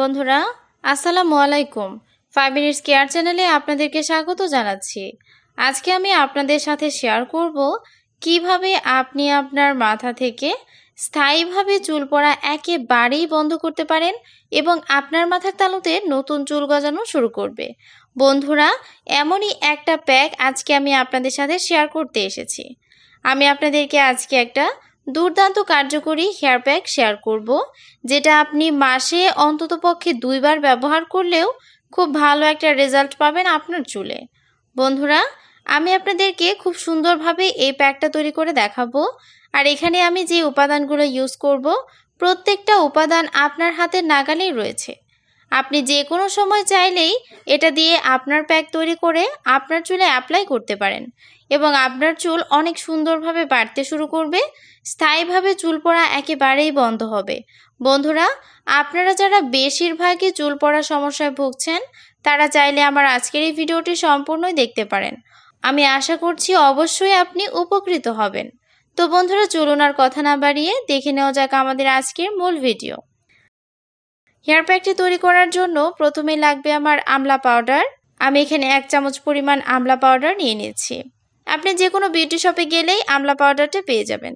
বন্ধুরা আসসালামু আলাইকুম 5 মিনিটস কেয়ার চ্যানেলে আপনাদেরকে স্বাগত জানাচ্ছি। আজকে আমি আপনাদের সাথে শেয়ার করব কিভাবে আপনি আপনার মাথা থেকে স্থায়ীভাবে চুল পড়া একেবারেই বন্ধ করতে পারেন এবং আপনার মাথার তালুতে নতুন চুল গজানো শুরু করবে। বন্ধুরা, এমনই একটা প্যাক আজকে আমি আপনাদের সাথে শেয়ার করতে এসেছি। আমি আপনাদেরকে আজকে একটা দুর্দান্ত কার্যকরী হেয়ার প্যাক শেয়ার করব, যেটা আপনি মাসে অন্ততপক্ষে 2 বার ব্যবহার করলেও খুব ভালো একটা রেজাল্ট পাবেন আপনার চুলে। বন্ধুরা, আমি আপনাদেরকে খুব সুন্দরভাবে এই প্যাকটা তৈরি করে দেখাবো। আর এখানে আমি যে উপাদানগুলো ইউজ করব, প্রত্যেকটা উপাদান আপনার হাতের নাগালেই রয়েছে। আপনি যে কোনো সময় চাইলেই এটা দিয়ে আপনার প্যাক তৈরি করে আপনার চুলে অ্যাপ্লাই করতে পারেন এবং আপনার চুল অনেক সুন্দরভাবে বাড়তে শুরু করবে, স্থায়ীভাবে চুল পড়া একেবারেই বন্ধ হবে। বন্ধুরা, আপনারা যারা বেশিরভাগই চুল পড়ার সমস্যায় ভুগছেন, তারা চাইলে আমার আজকের এই ভিডিওটি সম্পূর্ণই দেখতে পারেন। আমি আশা করছি অবশ্যই আপনি উপকৃত হবেন। তো বন্ধুরা, চলুন আর কথা না বাড়িয়ে দেখে নেওয়া যাক আমাদের আজকের মূল ভিডিও। হেয়ার প্যাকটি তৈরি করার জন্য প্রথমেই লাগবে আমার আমলা পাউডার। আমি এখানে 1 চামচ পরিমাণ আমলা পাউডার নিয়ে নিয়েছি। আপনি যে কোনো বিউটি শপে গেলেই আমলা পাউডারটা পেয়ে যাবেন।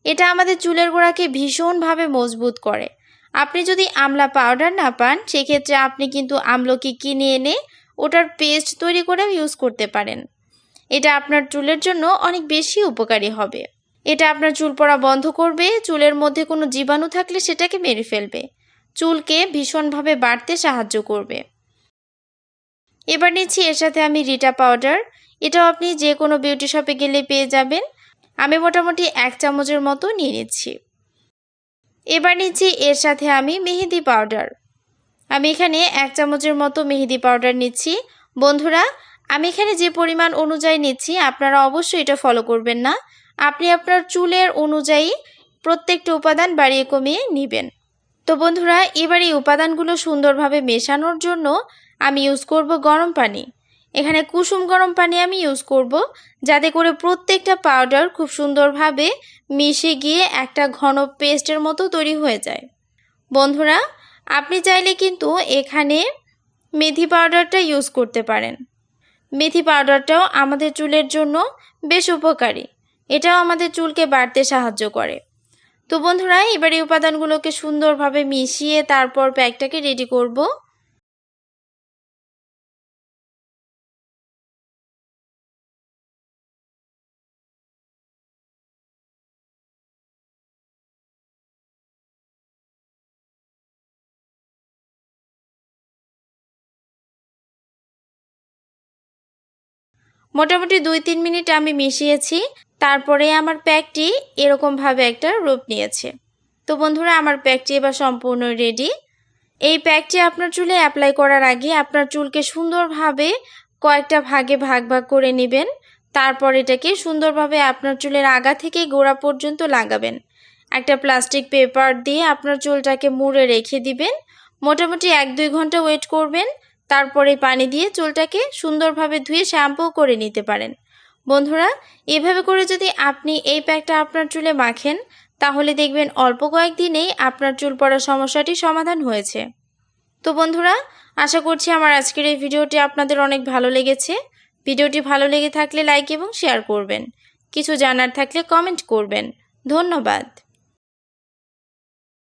এটা আমাদের চুলের গোড়াকে ভীষণভাবে মজবুত করে। আপনি যদি আমলা পাউডার না পান, সেক্ষেত্রে আপনি কিন্তু আমলকি কিনে এনে ওটার পেস্ট তৈরি করেও ইউজ করতে পারেন। এটা আপনার চুলের জন্য অনেক বেশি উপকারী হবে। এটা আপনার চুল পড়া বন্ধ করবে, চুলের মধ্যে কোনো জীবাণু থাকলে সেটাকে মেরে ফেলবে, চুলকে ভীষণভাবে বাড়তে সাহায্য করবে। এবার নিচ্ছি এর সাথে আমি রিটা পাউডার। এটাও আপনি যে কোনো বিউটি শপে গেলে পেয়ে যাবেন। আমি মোটামুটি 1 চামচের মতো নিয়ে নিচ্ছি। এবার নিচ্ছি এর সাথে আমি মেহেদি পাউডার। আমি এখানে 1 চামচের মতো মেহেদি পাউডার নিচ্ছি। বন্ধুরা, আমি এখানে যে পরিমাণ অনুযায়ী নিচ্ছি আপনারা অবশ্যই এটা ফলো করবেন না। আপনি আপনার চুলের অনুযায়ী প্রত্যেকটা উপাদান বাড়িয়ে কমিয়ে নেবেন। তো বন্ধুরা, এবার এই উপাদানগুলো সুন্দরভাবে মেশানোর জন্য আমি ইউজ করব গরম পানি। এখানে কুসুম গরম পানি আমি ইউজ করব, যাতে করে প্রত্যেকটা পাউডার খুব সুন্দরভাবে মিশে গিয়ে একটা ঘন পেস্টের মতো তৈরি হয়ে যায়। বন্ধুরা, আপনি চাইলে কিন্তু এখানে মেথি পাউডারটা ইউজ করতে পারেন। মেথি পাউডারটাও আমাদের চুলের জন্য বেশ উপকারী। এটাও আমাদের চুলকে বাড়তে সাহায্য করে। তো বন্ধুরা, এবার এই উপাদানগুলোকে সুন্দরভাবে মিশিয়ে তারপর প্যাকটাকে রেডি করব। মোটামুটি 2-3 মিনিট আমি মিশিয়েছি। তারপরে আমার প্যাকটি এরকমভাবে একটা রূপ নিয়েছে। তো বন্ধুরা, আমার প্যাকটি এবার সম্পূর্ণ রেডি। এই প্যাকটি আপনার চুলে অ্যাপ্লাই করার আগে আপনার চুলকে সুন্দরভাবে কয়েকটা ভাগে ভাগ ভাগ করে নেবেন। তারপর এটাকে সুন্দরভাবে আপনার চুলের আগা থেকে গোড়া পর্যন্ত লাগাবেন। একটা প্লাস্টিক পেপার দিয়ে আপনার চুলটাকে মুড়ে রেখে দিবেন। মোটামুটি 1-2 ঘন্টা ওয়েট করবেন। তারপরে পানি দিয়ে চুলটাকে সুন্দরভাবে ধুয়ে শ্যাম্পু করে নিতে পারেন। বন্ধুরা, এভাবে করে যদি আপনি এই প্যাকটা আপনার চুলে মাখেন, তাহলে দেখবেন অল্প কয়েকদিনেই আপনার চুল পড়ার সমস্যাটি সমাধান হয়েছে। তো বন্ধুরা, আশা করছি আমার আজকের এই ভিডিওটি আপনাদের অনেক ভালো লেগেছে। ভিডিওটি ভালো লেগে থাকলে লাইক এবং শেয়ার করবেন। কিছু জানার থাকলে কমেন্ট করবেন। ধন্যবাদ।